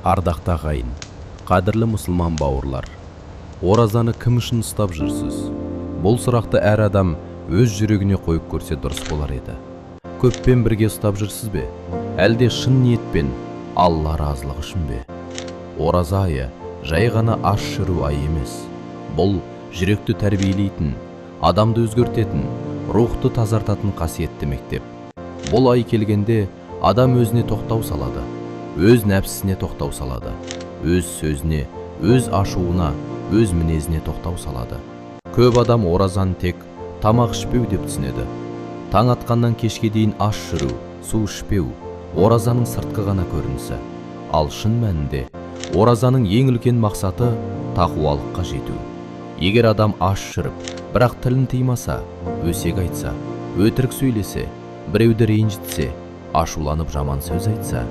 Ардақты ағайын, қадірлі мұсылман бауырлар, оразаны кім үшін ұстап жүрсіз? Бұл сұрақты әр адам өз жүрегіне қойып көрсе дұрыс болар еді. Көппен бірге ұстап жүрсіз бе? Әлде шын ниетпен, Алла разылығы үшін бе? Ораза айы жай ғана аш жүру айы емес. Бұл жүректі тәрбиелейтін, адамды өзгертетін, рухты тазартатын қасиетті мектеп. Бұл ай келгенде адам өзіне тоқтау салады, өз нәпсісіне тоқтау салады, өз сөзіне, өз ашуына, өз мінезіне тоқтау салады. Көп адам оразаны тек тамақ ішпеу деп түсінеді. Таң атқаннан кешке дейін аш жүру, су ішпеу оразаның сыртқы ғана көрінісі. Ал шын мәнінде оразаның ең үлкен мақсаты тақуалыққа жету. Егер адам аш жүріп, бірақ тілін тыймаса, өсек айтса, өтірік сөйлесе, біреуді ренжітсе, ашуланып жаман сөз айтса,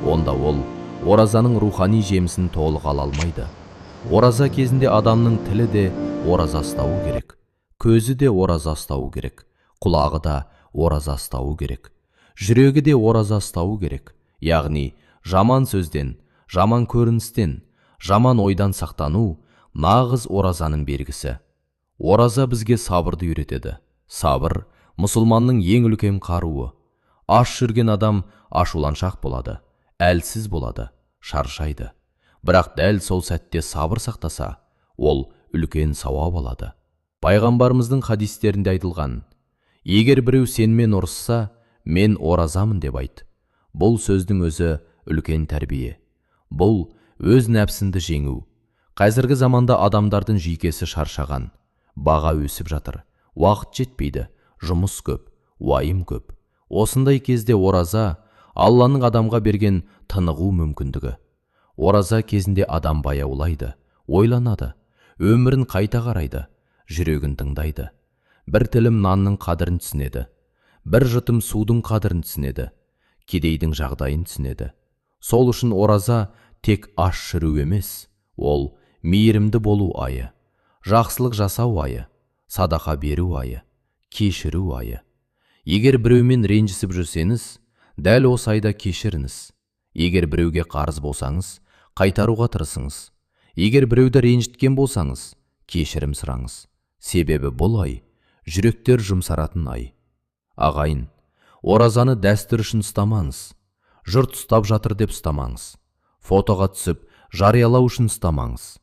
онда ол оразаның рухани жемісін толық ала алмайды. Ораза кезінде адамның тілі де ораза ұстауы керек, көзі де ораза ұстауы керек, құлағы да ораза ұстауы керек, жүрегі де ораза ұстауы керек. Яғни жаман сөзден, жаман көріністен, жаман ойдан сақтану нағыз оразаның белгісі. Ораза бізге сабырды үйретеді. Сабыр мұсылманның ең үлкен қаруы. Аш жүрген адам ашуланшақ болады, әлсіз болады, шаршайды. Бірақ дәл сол сәтте сабыр сақтаса, ол үлкен сауап алады. Пайғамбарымыздың хадистерінде айтылған: егер біреу сенімен ұрысса, мен оразамын деп айт. Бұл сөздің өзі үлкен тәрбие. Бұл өз нәпсінді жеңу. Қазіргі заманда адамдардың жүйкесі шаршаған, баға өсіп жатыр, уақыт жетпейді, жұмыс көп, уайым көп. Осындай кезде ораза Алланың адамға берген тынығу мүмкіндігі. Ораза кезінде адам баяулайды, ойланады, өмірін қайта қарайды, жүрегін тыңдайды. Бір тілім нанның қадірін түсінеді, бір жұтым судың қадірін түсінеді, кедейдің жағдайын түсінеді. Сол үшін ораза тек аш жүру емес, ол мейірімді болу айы, жақсылық жасау айы, садақа беру айы, кешіру айы. Егер біреумен ренжісіп жүрсеңіз, дәл осы айда кешіріңіз. Егер біреуге қарыз болсаңыз, қайтаруға тырысыңыз. Егер біреуді ренжіткен болсаңыз, кешірім сұраңыз. Себебі бұл ай жүректер жұмсаратын ай. Ағайын, оразаны дәстүр үшін ұстамаңыз. Жұрт ұстап жатыр деп ұстамаңыз. Фотоға түсіп, жариялау үшін ұстамаңыз.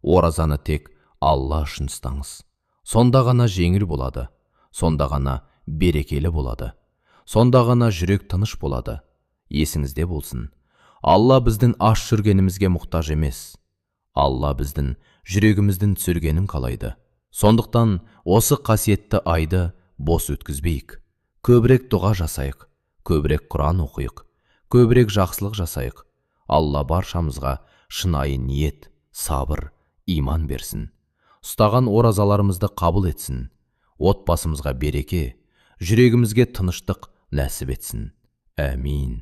Оразаны тек Алла үшін ұстаңыз. Сонда ғана жеңіл болады, сонда ғана берекелі болады, сонда ғана жүрек тыныш болады. Есіңізде болсын, Алла біздің аш жүргенімізге мұқтаж емес. Алла біздің жүрегіміздің түсіргенін қалайды. Сондықтан осы қасиетті айды бос өткізбейік. Көбірек дұға жасайық, көбірек Құран оқиық, көбірек жақсылық жасайық. Алла баршамызға шынайы ниет, сабыр, иман берсін. Ұстаған оразаларымызды қабыл етсін. Отбасымызға береке, жүрегімізге тыныштық нәсіп етсін. Әмин.